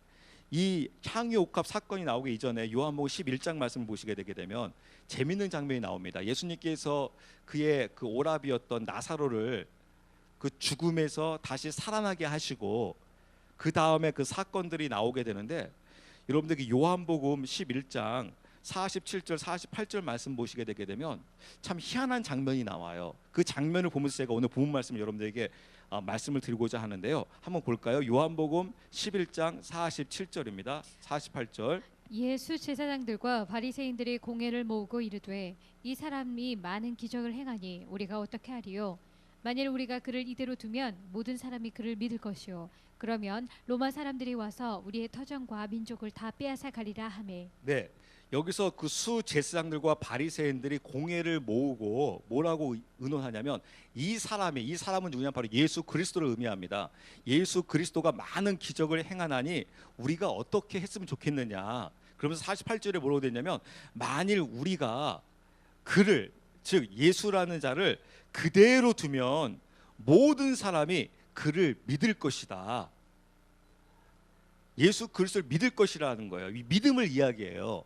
이 향유 옥합 사건이 나오기 이전에 요한복음 11장 말씀을 보시게 되게 되면 재밌는 장면이 나옵니다. 예수님께서 그의 그 오라비였던 나사로를 그 죽음에서 다시 살아나게 하시고 그 다음에 그 사건들이 나오게 되는데, 여러분들 그 요한복음 11장 47절 48절 말씀 보시게 되게 되면 참 희한한 장면이 나와요. 그 장면을 보면서 제가 오늘 본문 말씀을 여러분들에게 말씀을 드리고자 하는데요. 한번 볼까요? 요한복음 11장 47절입니다. 48절. 예수 제사장들과 바리새인들이 공회를 모으고 이르되 이 사람이 많은 기적을 행하니 우리가 어떻게 하리요? 만일 우리가 그를 이대로 두면 모든 사람이 그를 믿을 것이요 그러면 로마 사람들이 와서 우리의 터전과 민족을 다 빼앗아 가리라 하매. 네. 여기서 그 수제사장들과 바리새인들이 공회를 모으고 뭐라고 의논하냐면 이 사람은 누구냐, 바로 예수 그리스도를 의미합니다. 예수 그리스도가 많은 기적을 행하나니 우리가 어떻게 했으면 좋겠느냐. 그러면서 48절에 뭐라고 되냐면 만일 우리가 그를, 즉 예수라는 자를 그대로 두면 모든 사람이 그를 믿을 것이다. 예수 그리스도를 믿을 것이라는 거예요. 이 믿음을 이야기해요.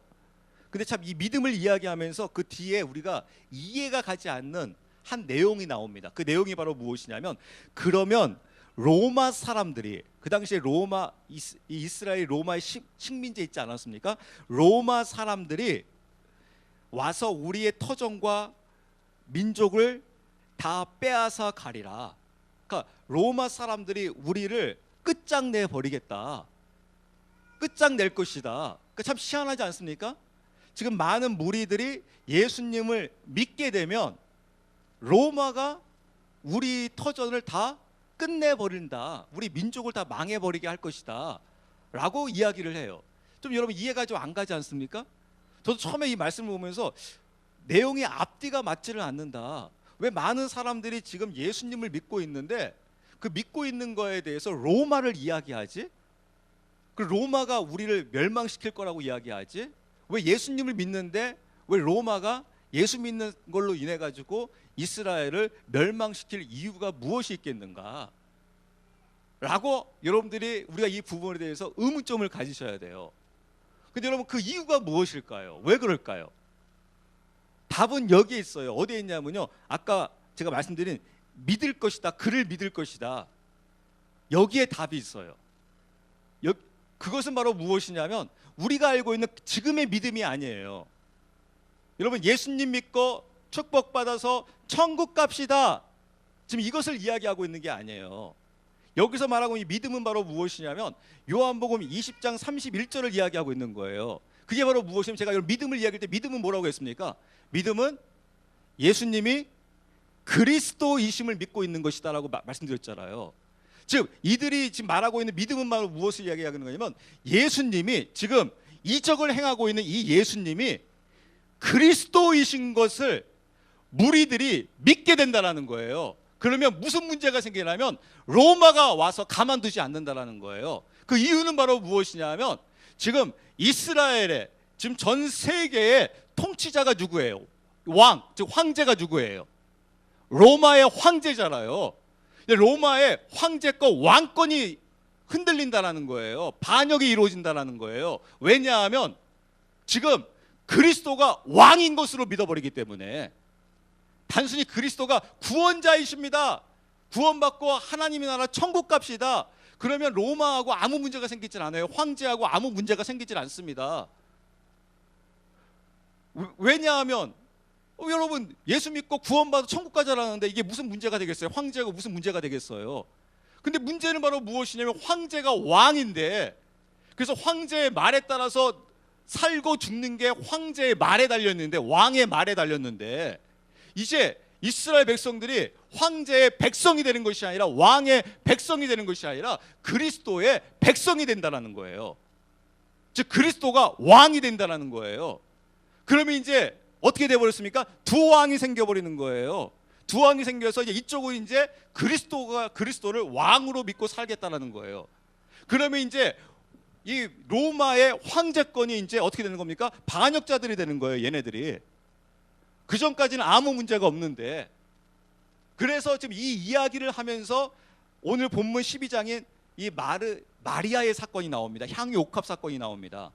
근데 참 이 믿음을 이야기하면서 그 뒤에 우리가 이해가 가지 않는 한 내용이 나옵니다. 그 내용이 바로 무엇이냐면, 그러면 로마 사람들이, 그 당시에 로마, 이스라엘 로마의 식민지 있지 않았습니까? 로마 사람들이 와서 우리의 터전과 민족을 다 빼앗아 가리라. 그러니까 로마 사람들이 우리를 끝장내 버리겠다, 끝장낼 것이다. 그러니까 참 희한하지 않습니까? 지금 많은 무리들이 예수님을 믿게 되면 로마가 우리 터전을 다 끝내버린다, 우리 민족을 다 망해버리게 할 것이다 라고 이야기를 해요. 좀 여러분 이해가 좀 안 가지 않습니까? 저도 처음에 이 말씀을 보면서 내용이 앞뒤가 맞지를 않는다. 왜 많은 사람들이 지금 예수님을 믿고 있는데 그 믿고 있는 거에 대해서 로마를 이야기하지? 그 로마가 우리를 멸망시킬 거라고 이야기하지? 왜 예수님을 믿는데 왜 로마가 예수 믿는 걸로 인해 가지고 이스라엘을 멸망시킬 이유가 무엇이 있겠는가? 라고 여러분들이, 우리가 이 부분에 대해서 의문점을 가지셔야 돼요. 근데 여러분 그 이유가 무엇일까요? 왜 그럴까요? 답은 여기에 있어요. 어디에 있냐면요, 아까 제가 말씀드린 믿을 것이다, 그를 믿을 것이다, 여기에 답이 있어요. 그것은 바로 무엇이냐면 우리가 알고 있는 지금의 믿음이 아니에요. 여러분 예수님 믿고 축복받아서 천국 갑시다, 지금 이것을 이야기하고 있는 게 아니에요. 여기서 말하고 있는 믿음은 바로 무엇이냐면 요한복음 20장 31절을 이야기하고 있는 거예요. 그게 바로 무엇이냐면, 제가 여러분 믿음을 이야기할 때 믿음은 뭐라고 했습니까? 믿음은 예수님이 그리스도이심을 믿고 있는 것이다 라고 말씀드렸잖아요. 즉 이들이 지금 말하고 있는 믿음은 바로 무엇을 이야기하는 거냐면, 예수님이 지금 이적을 행하고 있는 이 예수님이 그리스도이신 것을 무리들이 믿게 된다는 거예요. 그러면 무슨 문제가 생기냐면 로마가 와서 가만두지 않는다는 거예요. 그 이유는 바로 무엇이냐면 지금 이스라엘의, 지금 전 세계의 통치자가 누구예요? 왕, 즉 황제가 누구예요? 로마의 황제잖아요. 로마의 황제권, 왕권이 흔들린다는 거예요. 반역이 이루어진다는 거예요. 왜냐하면 지금 그리스도가 왕인 것으로 믿어버리기 때문에. 단순히 그리스도가 구원자이십니다, 구원받고 하나님의 나라 천국 갑시다, 그러면 로마하고 아무 문제가 생기질 않아요. 황제하고 아무 문제가 생기질 않습니다. 왜냐하면 여러분 예수 믿고 구원받아 천국 가자라는데 이게 무슨 문제가 되겠어요? 황제가 무슨 문제가 되겠어요? 근데 문제는 바로 무엇이냐면 황제가 왕인데, 그래서 황제의 말에 따라서 살고 죽는 게 황제의 말에 달렸는데, 왕의 말에 달렸는데, 이제 이스라엘 백성들이 황제의 백성이 되는 것이 아니라 왕의 백성이 되는 것이 아니라 그리스도의 백성이 된다는 거예요. 즉 그리스도가 왕이 된다는 거예요. 그러면 이제 어떻게 돼버렸습니까? 두 왕이 생겨버리는 거예요. 두 왕이 생겨서 이제 이쪽은 이제 그리스도를 왕으로 믿고 살겠다는 거예요. 그러면 이제 이 로마의 황제권이 이제 어떻게 되는 겁니까? 반역자들이 되는 거예요, 얘네들이. 그 전까지는 아무 문제가 없는데. 그래서 지금 이 이야기를 하면서 오늘 본문 12장인 이 마리아의 사건이 나옵니다. 향유 옥합 사건이 나옵니다.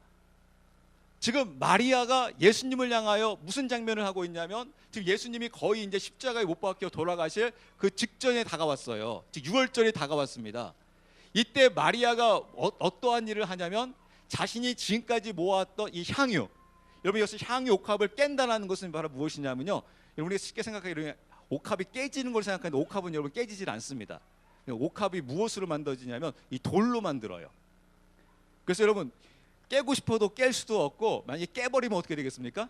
지금 마리아가 예수님을 향하여 무슨 장면을 하고 있냐면, 지금 예수님이 거의 이제 십자가에 못 박혀 돌아가실 그 직전에 다가왔어요. 즉 6월절이 다가왔습니다. 이때 마리아가 어떠한 일을 하냐면 자신이 지금까지 모았던 이 향유, 여러분 여기서 향유 옥합을 깬다는 것은 바로 무엇이냐면요, 우리가 쉽게 생각하기로는 옥합이 깨지는 걸 생각하는데 옥합은 여러분 깨지질 않습니다. 옥합이 무엇으로 만들어지냐면 이 돌로 만들어요. 그래서 여러분 깨고 싶어도 깰 수도 없고, 만약에 깨버리면 어떻게 되겠습니까?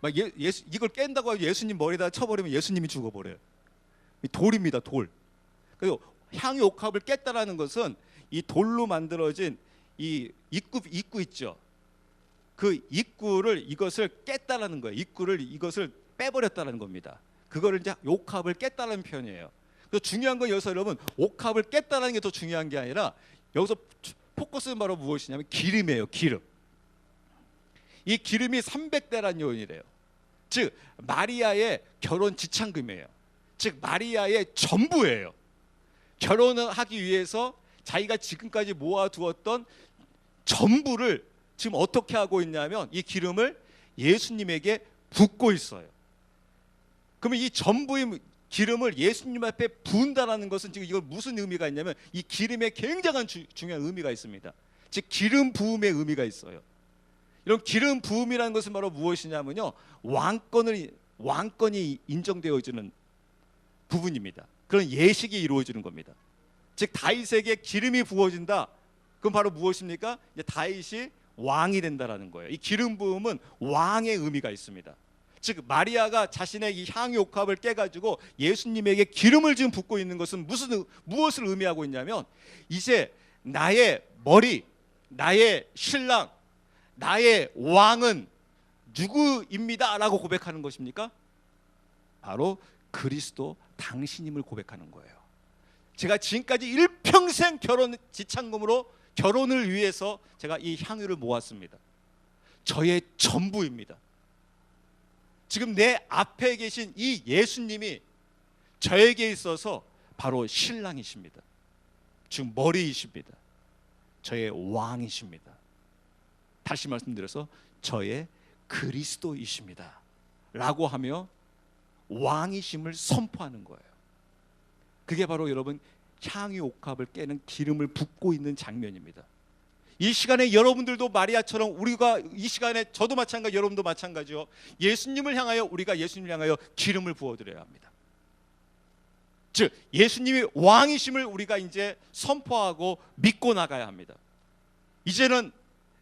막 이걸 깬다고 해서 예수님 머리에다 쳐버리면 예수님이 죽어버려요. 돌입니다. 돌. 그리고 향유 옥합을 깼다라는 것은 이 돌로 만들어진 이 입구 있죠. 그 입구를 이것을 깼다라는 거예요. 입구를 이것을 빼버렸다는 겁니다. 그거를 이제 옥합을 깼다는 표현이에요. 그래서 중요한 건 여기서 여러분 옥합을 깼다는 게 더 중요한 게 아니라 여기서 포커스는 바로 무엇이냐면 기름이에요. 기름. 이 기름이 300대란 요인이래요. 즉 마리아의 결혼 지참금이에요. 즉 마리아의 전부예요. 결혼을 하기 위해서 자기가 지금까지 모아두었던 전부를 지금 어떻게 하고 있냐면 이 기름을 예수님에게 붓고 있어요. 그러면 이 전부의 기름을 예수님 앞에 부은다라는 것은 지금 이걸 무슨 의미가 있냐면 이 기름에 굉장한 중요한 의미가 있습니다. 즉 기름 부음의 의미가 있어요. 이런 기름 부음이라는 것은 바로 무엇이냐면요, 왕권이 인정되어지는 부분입니다. 그런 예식이 이루어지는 겁니다. 즉 다윗에게 기름이 부어진다. 그럼 바로 무엇입니까? 이제 다윗이 왕이 된다라는 거예요. 이 기름 부음은 왕의 의미가 있습니다. 즉 마리아가 자신의 이 향유 옥합을 깨가지고 예수님에게 기름을 지금 붓고 있는 것은 무엇을 의미하고 있냐면 이제 나의 머리, 나의 신랑, 나의 왕은 누구입니다 라고 고백하는 것입니까? 바로 그리스도 당신임을 고백하는 거예요. 제가 지금까지 일평생 결혼 지참금으로 결혼을 위해서 제가 이 향유를 모았습니다. 저의 전부입니다. 지금 내 앞에 계신 이 예수님이 저에게 있어서 바로 신랑이십니다. 즉 머리이십니다. 저의 왕이십니다. 다시 말씀드려서 저의 그리스도이십니다 라고 하며 왕이심을 선포하는 거예요. 그게 바로 여러분 향유 옥합을 깨는 기름을 붓고 있는 장면입니다. 이 시간에 여러분들도 마리아처럼 우리가 이 시간에 저도 마찬가지, 여러분도 마찬가지요. 예수님을 향하여 우리가 예수님을 향하여 기름을 부어드려야 합니다. 즉 예수님이 왕이심을 우리가 이제 선포하고 믿고 나가야 합니다. 이제는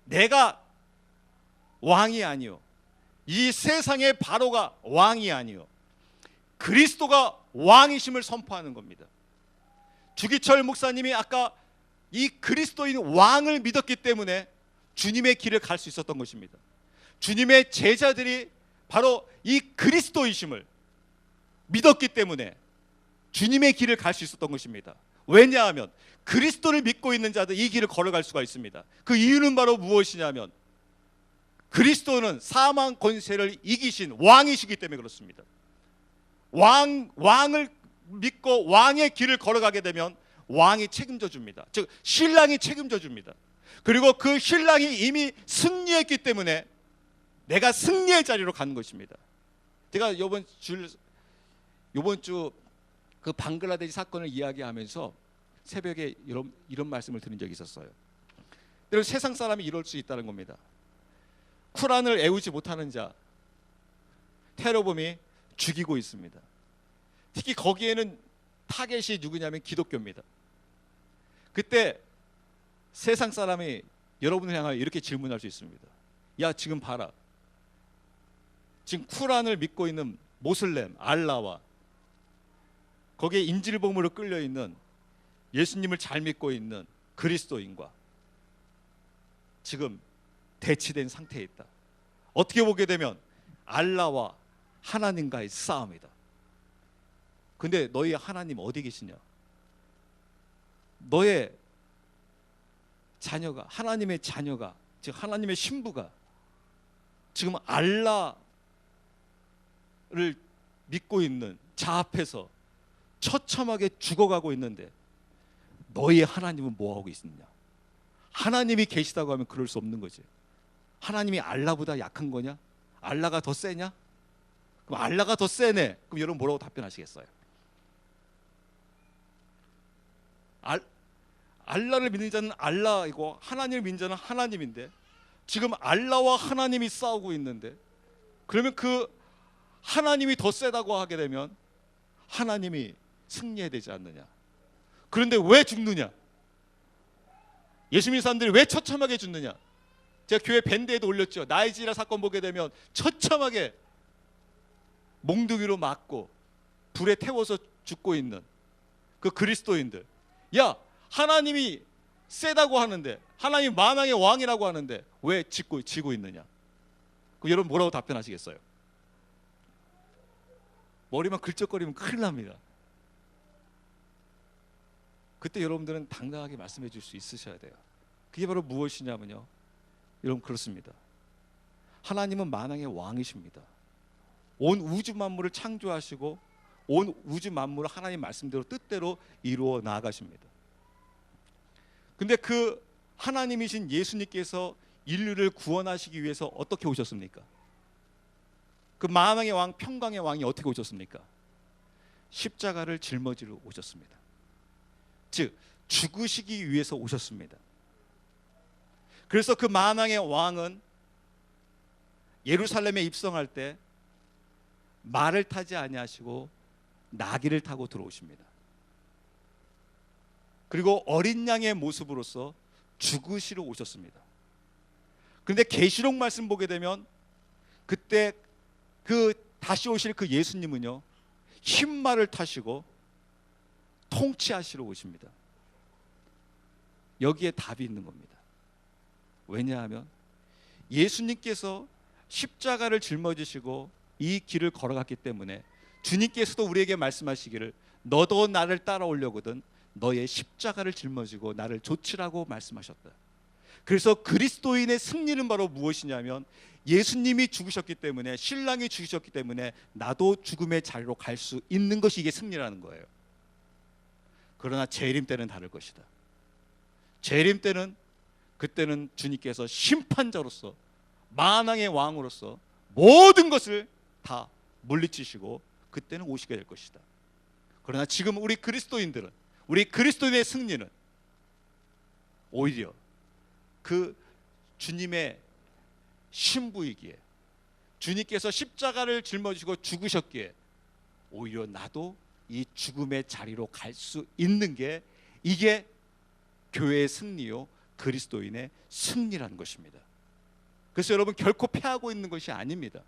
내가 왕이 아니요, 이 세상의 바로가 왕이 아니요, 그리스도가 왕이심을 선포하는 겁니다. 주기철 목사님이 아까 이 그리스도인 왕을 믿었기 때문에 주님의 길을 갈 수 있었던 것입니다. 주님의 제자들이 바로 이 그리스도이심을 믿었기 때문에 주님의 길을 갈 수 있었던 것입니다. 왜냐하면 그리스도를 믿고 있는 자들 이 길을 걸어갈 수가 있습니다. 그 이유는 바로 무엇이냐면 그리스도는 사망 권세를 이기신 왕이시기 때문에 그렇습니다. 왕을 믿고 왕의 길을 걸어가게 되면 왕이 책임져 줍니다. 즉 신랑이 책임져 줍니다. 그리고 그 신랑이 이미 승리했기 때문에 내가 승리의 자리로 가는 것입니다. 제가 이번 주 그 방글라데시 사건을 이야기하면서 새벽에 이런 말씀을 드린 적이 있었어요. 세상 사람이 이럴 수 있다는 겁니다. 쿠란을 애우지 못하는 자, 테러범이 죽이고 있습니다. 특히 거기에는 타겟이 누구냐면 기독교입니다. 그때 세상 사람이 여러분을 향하여 이렇게 질문할 수 있습니다. 야 지금 봐라, 지금 쿠란을 믿고 있는 모슬렘 알라와 거기에 인질범으로 끌려있는 예수님을 잘 믿고 있는 그리스도인과 지금 대치된 상태에 있다. 어떻게 보게 되면 알라와 하나님과의 싸움이다. 근데 너희 하나님 어디 계시냐? 너의 자녀가, 하나님의 자녀가, 즉 하나님의 신부가 지금 알라를 믿고 있는 자 앞에서 처참하게 죽어가고 있는데 너희 하나님은 뭐하고 있느냐? 하나님이 계시다고 하면 그럴 수 없는 거지. 하나님이 알라보다 약한 거냐? 알라가 더 세냐? 그럼 알라가 더 세네. 그럼 여러분 뭐라고 답변하시겠어요? 알라를 믿는 자는 알라이고 하나님을 믿는 자는 하나님인데 지금 알라와 하나님이 싸우고 있는데 그러면 그 하나님이 더 세다고 하게 되면 하나님이 승리해야 되지 않느냐? 그런데 왜 죽느냐? 예수 믿는 사람들이 왜 처참하게 죽느냐? 제가 교회 밴드에도 올렸죠. 나이지리아 사건 보게 되면 처참하게 몽둥이로 맞고 불에 태워서 죽고 있는 그 그리스도인들, 야, 하나님이 세다고 하는데, 하나님 만왕의 왕이라고 하는데 왜 지고 있느냐? 그럼 여러분 뭐라고 답변하시겠어요? 머리만 긁적거리면 큰일 납니다. 그때 여러분들은 당당하게 말씀해 줄 수 있으셔야 돼요. 그게 바로 무엇이냐면요, 여러분 그렇습니다. 하나님은 만왕의 왕이십니다. 온 우주 만물을 창조하시고 온 우주 만물을 하나님 말씀대로 뜻대로 이루어 나아가십니다. 근데 그 하나님이신 예수님께서 인류를 구원하시기 위해서 어떻게 오셨습니까? 그 만왕의 왕, 평강의 왕이 어떻게 오셨습니까? 십자가를 짊어지러 오셨습니다. 즉 죽으시기 위해서 오셨습니다. 그래서 그 만왕의 왕은 예루살렘에 입성할 때 말을 타지 아니하시고 나귀를 타고 들어오십니다. 그리고 어린 양의 모습으로서 죽으시러 오셨습니다. 그런데 계시록 말씀 보게 되면 그때 그 다시 오실 그 예수님은요, 흰 말을 타시고 통치하시러 오십니다. 여기에 답이 있는 겁니다. 왜냐하면 예수님께서 십자가를 짊어지시고 이 길을 걸어갔기 때문에 주님께서도 우리에게 말씀하시기를 너도 나를 따라오려거든 너의 십자가를 짊어지고 나를 좇으라고 말씀하셨다. 그래서 그리스도인의 승리는 바로 무엇이냐면 예수님이 죽으셨기 때문에, 신랑이 죽으셨기 때문에 나도 죽음의 자리로 갈 수 있는 것이 이게 승리라는 거예요. 그러나 재림 때는 다를 것이다. 재림 때는, 그때는 주님께서 심판자로서 만왕의 왕으로서 모든 것을 다 물리치시고 그때는 오시게 될 것이다. 그러나 지금 우리 그리스도인들은, 우리 그리스도인의 승리는 오히려 그 주님의 신부이기에, 주님께서 십자가를 짊어지고 죽으셨기에 오히려 나도 이 죽음의 자리로 갈 수 있는 게, 이게 교회의 승리요 그리스도인의 승리라는 것입니다. 그래서 여러분 결코 패하고 있는 것이 아닙니다.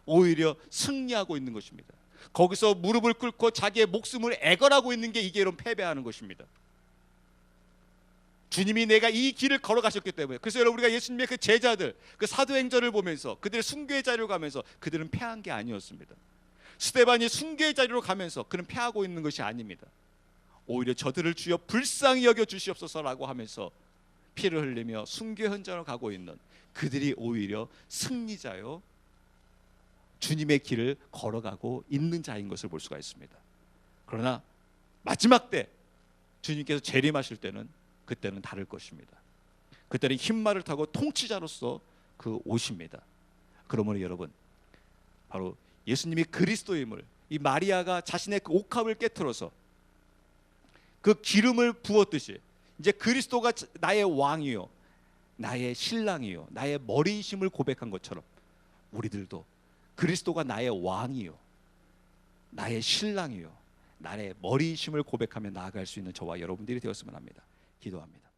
오히려 승리하고 있는 것입니다. 거기서 무릎을 꿇고 자기의 목숨을 애걸하고 있는 게 이게 여러분 패배하는 것입니다. 주님이 내가 이 길을 걸어가셨기 때문에. 그래서 여러분 우리가 예수님의 그 제자들, 그 사도행전을 보면서 그들의 순교의 자리로 가면서 그들은 패한 게 아니었습니다. 스데반이 순교의 자리로 가면서 그는 패하고 있는 것이 아닙니다. 오히려 저들을 주여 불쌍히 여겨 주시옵소서라고 하면서 피를 흘리며 순교 현장으로 가고 있는 그들이 오히려 승리자요 주님의 길을 걸어가고 있는 자인 것을 볼 수가 있습니다. 그러나 마지막 때 주님께서 재림하실 때는, 그때는 다를 것입니다. 그때는 흰 말을 타고 통치자로서 그 오십니다. 그러므로 여러분, 바로 예수님이 그리스도임을, 이 마리아가 자신의 그 옥합을 깨트려서 그 기름을 부었듯이 이제 그리스도가 나의 왕이요 나의 신랑이요 나의 머리이심을 고백한 것처럼 우리들도 그리스도가 나의 왕이요 나의 신랑이요 나의 머리이심을 고백하며 나아갈 수 있는 저와 여러분들이 되었으면 합니다. 기도합니다.